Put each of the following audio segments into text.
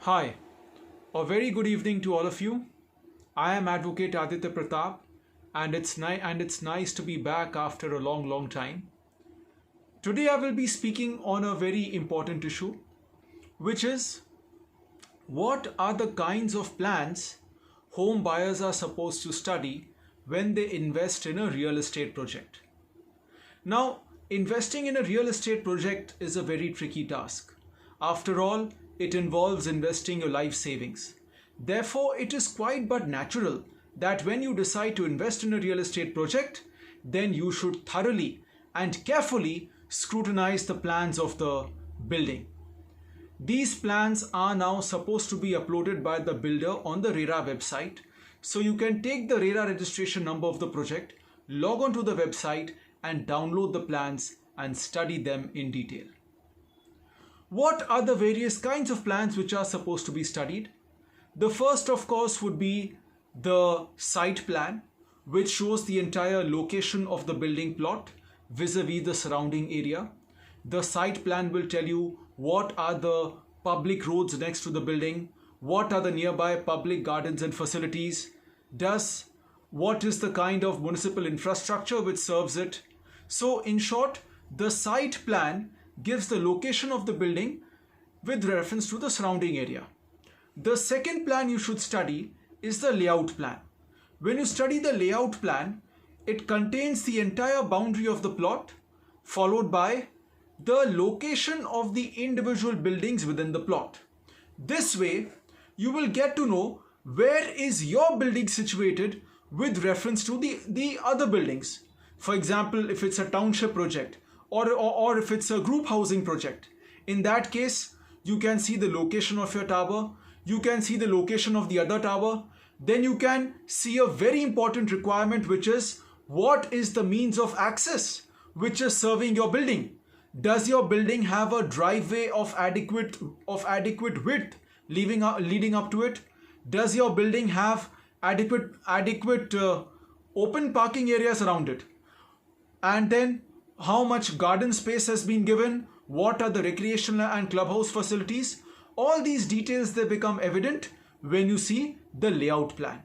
Hi, a very good evening to all of you. I am Advocate Aditya Pratap, and it's nice to be back after a long time. Today I will be speaking on a very important issue, which is what are the kinds of plans home buyers are supposed to study when they invest in a real estate project. Now, investing in a real estate project is a very tricky task. After all, it involves investing your life savings. Therefore, it is quite but natural that when you decide to invest in a real estate project, then you should thoroughly and carefully scrutinize the plans of the building. These plans are now supposed to be uploaded by the builder on the RERA website. So you can take the RERA registration number of the project, log on to the website and download the plans and study them in detail. What are the various kinds of plans which are supposed to be studied? The first, of course, would be the site plan, which shows the entire location of the building plot vis-a-vis the surrounding area. The site plan will tell you what are the public roads next to the building, what are the nearby public gardens and facilities, what is the kind of municipal infrastructure which serves it. So in short, the site plan gives the location of the building with reference to the surrounding area. The second plan you should study is the layout plan. When you study the layout plan, it contains the entire boundary of the plot followed by the location of the individual buildings within the plot. This way, you will get to know where is your building situated with reference to the other buildings. For example, if it's a township project or if it's a group housing project, in that case, you can see the location of your tower, you can see the location of the other tower, then you can see a very important requirement, which is what is the means of access which is serving your building. Does your building have a driveway of adequate width leading up to it? Does your building have adequate open parking areas around it? And then how much garden space has been given? What are the recreational and clubhouse facilities? All these details, they become evident when you see the layout plan.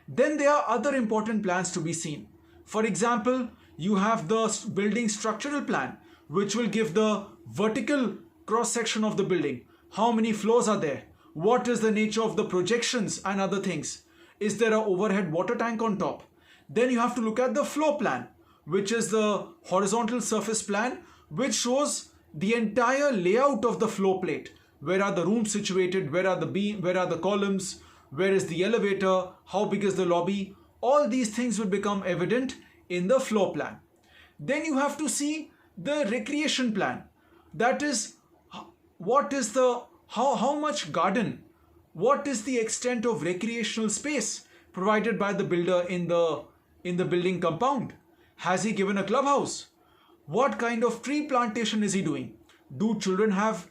Then there are other important plans to be seen. For example, you have the building structural plan, which will give the vertical cross section of the building. How many floors are there? What is the nature of the projections and other things? Is there an overhead water tank on top? Then you have to look at the floor plan, which is the horizontal surface plan, which shows the entire layout of the floor plate. Where are the rooms situated? Where are the columns? Where is the elevator? How big is the lobby? All these things will become evident in the floor plan. Then you have to see the recreation plan. That is, how much garden, what is the extent of recreational space provided by the builder in the building compound? Has he given a clubhouse? What kind of tree plantation is he doing? Do children have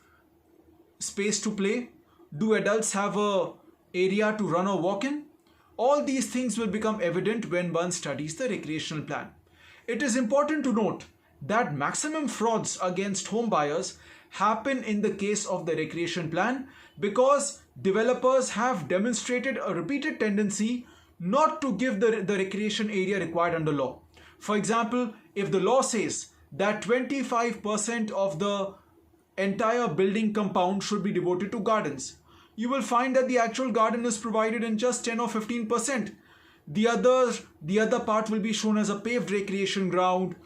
space to play? Do adults have a area to run or walk in? All these things will become evident when one studies the recreational plan. It is important to note that maximum frauds against home buyers happen in the case of the recreation plan because developers have demonstrated a repeated tendency not to give the recreation area required under law. For example, if the law says that 25% of the entire building compound should be devoted to gardens, you will find that the actual garden is provided in just 10 or 15%. The other part will be shown as a paved recreation ground,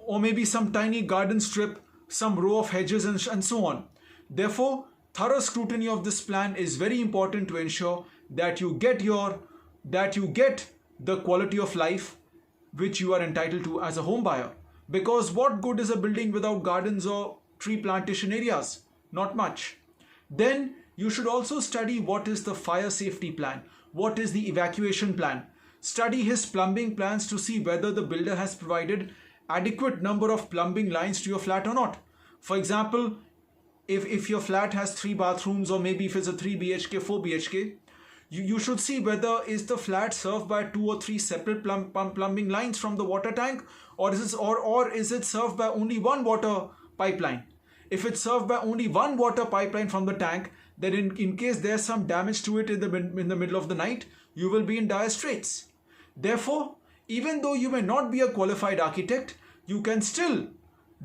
or maybe some tiny garden strip, some row of hedges and so on. Therefore, thorough scrutiny of this plan is very important to ensure that you get the quality of life which you are entitled to as a home buyer. Because what good is a building without gardens or tree plantation areas? Not much. Then you should also study what is the fire safety plan, what is the evacuation plan. Study his plumbing plans to see whether the builder has provided adequate number of plumbing lines to your flat or not. For example, if your flat has 3 bathrooms, or maybe if it's a 3 BHK, 4 BHK, you should see whether is the flat served by 2 or 3 separate plumbing lines from the water tank, or is it served by only one water pipeline. If it's served by only one water pipeline from the tank, then in case there's some damage to it in the middle of the night, you will be in dire straits. Therefore, even though you may not be a qualified architect, you can still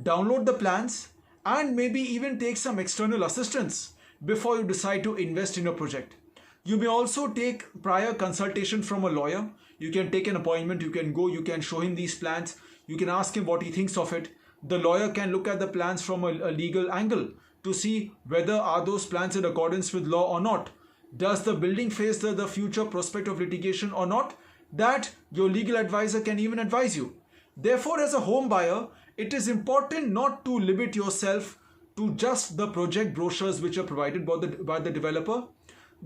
download the plans and maybe even take some external assistance before you decide to invest in a project. You may also take prior consultation from a lawyer. You can take an appointment, you can go, you can show him these plans, you can ask him what he thinks of it. The lawyer can look at the plans from a legal angle to see whether are those plans in accordance with law or not. Does the building face the future prospect of litigation or not? That your legal advisor can even advise you. Therefore, as a home buyer, it is important not to limit yourself to just the project brochures which are provided by the developer.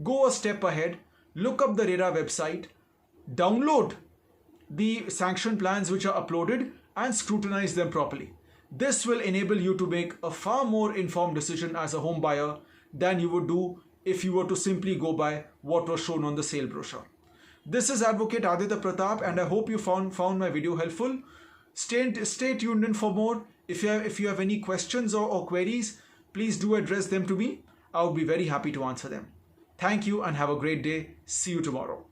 Go a step ahead, look up the RERA website, download the sanction plans which are uploaded and scrutinize them properly. This will enable you to make a far more informed decision as a home buyer than you would do if you were to simply go by what was shown on the sale brochure. This is Advocate Aditya Pratap, and I hope you found my video helpful. Stay tuned in for more. If you have any questions or queries, please do address them to me. I would be very happy to answer them. Thank you and have a great day. See you tomorrow.